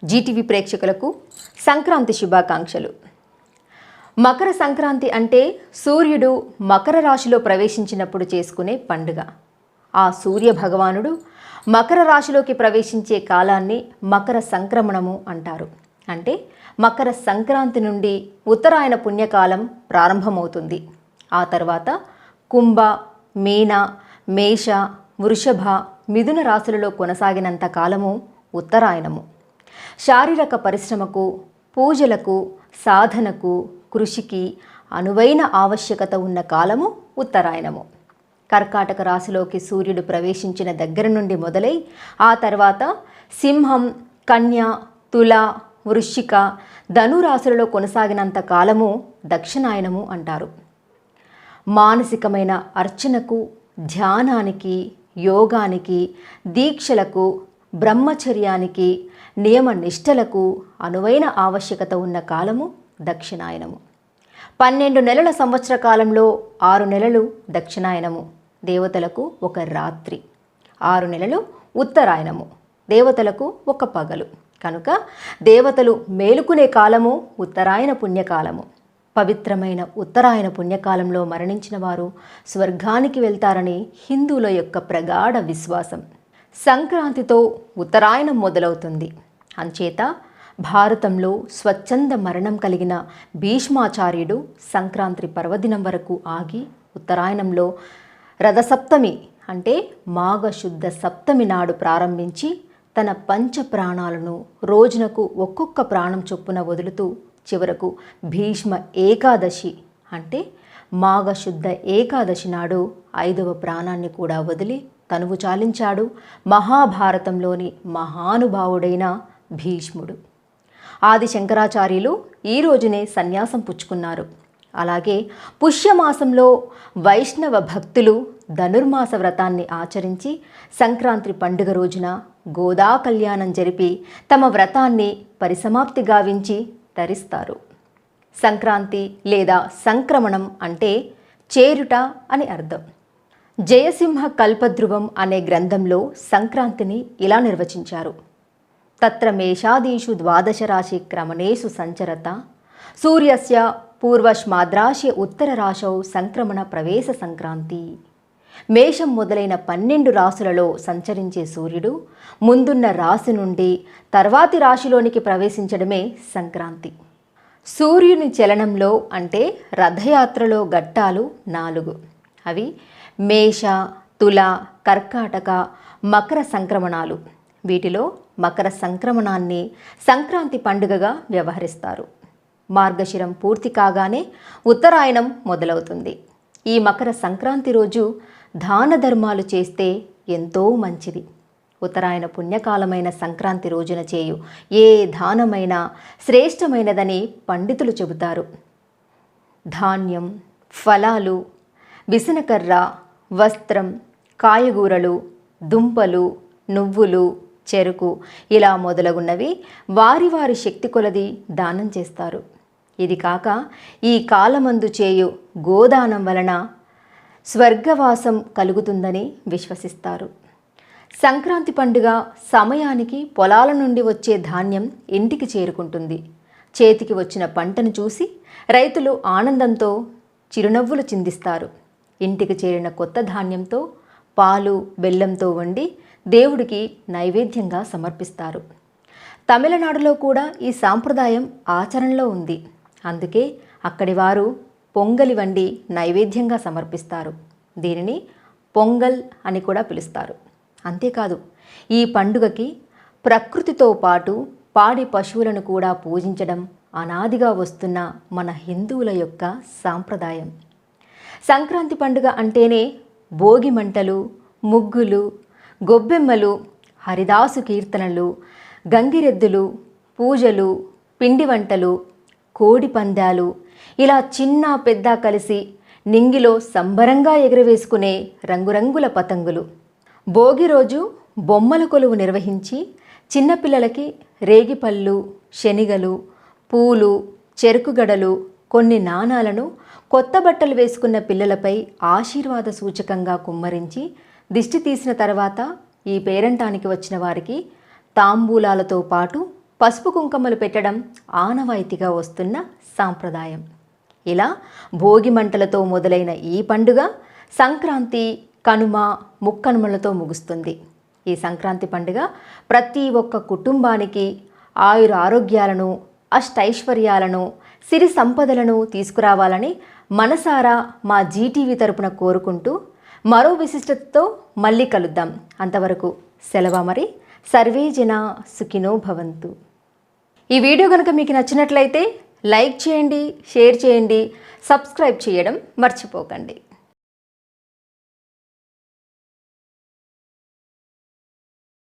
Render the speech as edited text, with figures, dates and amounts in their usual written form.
Zee TV ప్రేక్షకులకు సంక్రాంతి శుభాకాంక్షలు. మకర సంక్రాంతి అంటే సూర్యుడు మకర రాశిలో ప్రవేశించినప్పుడు చేసుకునే పండుగ. ఆ సూర్య భగవానుడు మకర రాశిలోకి ప్రవేశించే కాలాన్ని మకర సంక్రమణము అంటారు. అంటే మకర సంక్రాంతి నుండి ఉత్తరాయణ పుణ్యకాలం ప్రారంభమవుతుంది. ఆ తర్వాత కుంభ, మీన, మేష, వృషభ, మిథున రాశులలో కొనసాగినంత కాలము ఉత్తరాయణము. శారీరక పరిశ్రమకు, పూజలకు, సాధనకు, కృషికి అనువైన ఆవశ్యకత ఉన్న కాలము ఉత్తరాయణము. కర్కాటక రాశిలోకి సూర్యుడు ప్రవేశించిన దగ్గర నుండి మొదలై ఆ తర్వాత సింహం, కన్య, తుల, వృశ్చిక, ధను రాశులలో కొనసాగినంత కాలము దక్షిణాయనము అంటారు. మానసికమైన అర్చనకు, ధ్యానానికి, యోగానికి, దీక్షలకు, బ్రహ్మచర్యానికి, నియమ నిష్టలకు అనువైన ఆవశ్యకత ఉన్న కాలము దక్షిణాయనము. 12 నెలల సంవత్సర కాలంలో 6 నెలలు దక్షిణాయనము, దేవతలకు ఒక రాత్రి. 6 నెలలు ఉత్తరాయణము, దేవతలకు ఒక పగలు. కనుక దేవతలు మేలుకునే కాలము ఉత్తరాయణ పుణ్యకాలము. పవిత్రమైన ఉత్తరాయణ పుణ్యకాలంలో మరణించిన వారు స్వర్గానికి వెళ్తారని హిందువుల యొక్క ప్రగాఢ విశ్వాసం. సంక్రాంతితో ఉత్తరాయణం మొదలవుతుంది. అంచేత భారతంలో స్వచ్ఛంద మరణం కలిగిన భీష్మాచార్యుడు సంక్రాంతి పర్వదినం వరకు ఆగి ఉత్తరాయణంలో రథసప్తమి అంటే మాఘశుద్ధ సప్తమి నాడు ప్రారంభించి తన పంచ ప్రాణాలను రోజునకు ఒక్కొక్క ప్రాణం చొప్పున వదులుతూ చివరకు భీష్మ ఏకాదశి అంటే మాఘశుద్ధ ఏకాదశి నాడు 5వ ప్రాణాన్ని కూడా వదిలి తనువు చాలించాడు మహాభారతంలోని మహానుభావుడైన భీష్ముడు. ఆది శంకరాచార్యులు ఈ రోజునే సన్యాసం పుచ్చుకున్నారు. అలాగే పుష్యమాసంలో వైష్ణవ భక్తులు ధనుర్మాస వ్రతాన్ని ఆచరించి సంక్రాంతి పండుగ రోజున గోదా కళ్యాణం జరిపి తమ వ్రతాన్ని పరిసమాప్తి గావించి తరిస్తారు. సంక్రాంతి లేదా సంక్రమణం అంటే చేరుట అని అర్థం. జయసింహ కల్పధ్రువం అనే గ్రంథంలో సంక్రాంతిని ఇలా నిర్వచించారు. తత్ర మేషాదీషు 12 రాశి క్రమణేషు సంచరత సూర్యస్య పూర్వష్మాద్రాశి ఉత్తర రాశౌ సంక్రమణ ప్రవేశ సంక్రాంతి. మేషం మొదలైన 12 రాశులలో సంచరించే సూర్యుడు ముందున్న రాశి నుండి తర్వాతి రాశిలోనికి ప్రవేశించడమే సంక్రాంతి. సూర్యుని చలనంలో అంటే రథయాత్రలో ఘట్టాలు 4. అవి మేష, తుల, కర్కాటక, మకర సంక్రమణాలు. వీటిలో మకర సంక్రమణాన్ని సంక్రాంతి పండుగగా వ్యవహరిస్తారు. మార్గశిరం పూర్తి కాగానే ఉత్తరాయణం మొదలవుతుంది. ఈ మకర సంక్రాంతి రోజు దాన ధర్మాలు చేస్తే ఎంతో మంచిది. ఉత్తరాయణ పుణ్యకాలమైన సంక్రాంతి రోజున చేయు ఏ దానమైనా శ్రేష్టమైనదని పండితులు చెబుతారు. ధాన్యం, ఫలాలు, విసనకర్ర, వస్త్రం, కాయగూరలు, దుంపలు, నువ్వులు, చెరుకు ఇలా మొదలగున్నవి వారి వారి శక్తి కొలది దానం చేస్తారు. ఇది కాక ఈ కాలమందు చేయు గోదానం వలన స్వర్గవాసం కలుగుతుందని విశ్వసిస్తారు. సంక్రాంతి పండుగ సమయానికి పొలాల నుండి వచ్చే ధాన్యం ఇంటికి చేరుకుంటుంది. చేతికి వచ్చిన పంటను చూసి రైతులు ఆనందంతో చిరునవ్వులు చిందిస్తారు. ఇంటికి చేరిన కొత్త ధాన్యంతో పాలు, బెల్లంతో వండి దేవుడికి నైవేద్యంగా సమర్పిస్తారు. తమిళనాడులో కూడా ఈ సాంప్రదాయం ఆచరణలో ఉంది. అందుకే అక్కడి వారు పొంగలి వండి నైవేద్యంగా సమర్పిస్తారు. దీనిని పొంగల్ అని కూడా పిలుస్తారు. అంతేకాదు ఈ పండుగకి ప్రకృతితో పాటు పాడి పశువులను కూడా పూజించడం అనాదిగా వస్తున్న మన హిందువుల యొక్క సాంప్రదాయం. సంక్రాంతి పండుగ అంటేనే భోగి మంటలు, ముగ్గులు, గొబ్బెమ్మలు, హరిదాసు కీర్తనలు, గంగిరెద్దులు, పూజలు, పిండి వంటలు, కోడి పందాలు ఇలా చిన్న పెద్ద కలిసి నింగిలో సంబరంగా ఎగురవేసుకునే రంగురంగుల పతంగులు. భోగి రోజు బొమ్మల కొలువు నిర్వహించి చిన్నపిల్లలకి రేగిపళ్ళు, శనిగలు, పూలు, చెరుకుగడలు, కొన్ని నాణాలను కొత్త బట్టలు వేసుకున్న పిల్లలపై ఆశీర్వాద సూచకంగా కుమ్మరించి దిష్టి తీసిన తర్వాత ఈ పేరంటానికి వచ్చిన వారికి తాంబూలాలతో పాటు పసుపు కుంకుమలు పెట్టడం ఆనవాయితీగా వస్తున్న సాంప్రదాయం. ఇలా భోగి మంటలతో మొదలైన ఈ పండుగ సంక్రాంతి, కనుమ, ముక్కనుమలతో ముగుస్తుంది. ఈ సంక్రాంతి పండుగ ప్రతి ఒక్క కుటుంబానికి ఆయుర ఆరోగ్యాలను, అష్టైశ్వర్యాలను, సిరి సంపదలను తీసుకురావాలని మనసారా మా జీటీవీ తరపున కోరుకుంటూ మరో విశిష్టతతో మళ్ళీ కలుద్దాం. అంతవరకు సెలవు మరి. సర్వే జన సుఖినో భవంతు. ఈ వీడియో కనుక మీకు నచ్చినట్లయితే లైక్ చేయండి, షేర్ చేయండి, సబ్స్క్రైబ్ చేయడం మర్చిపోకండి.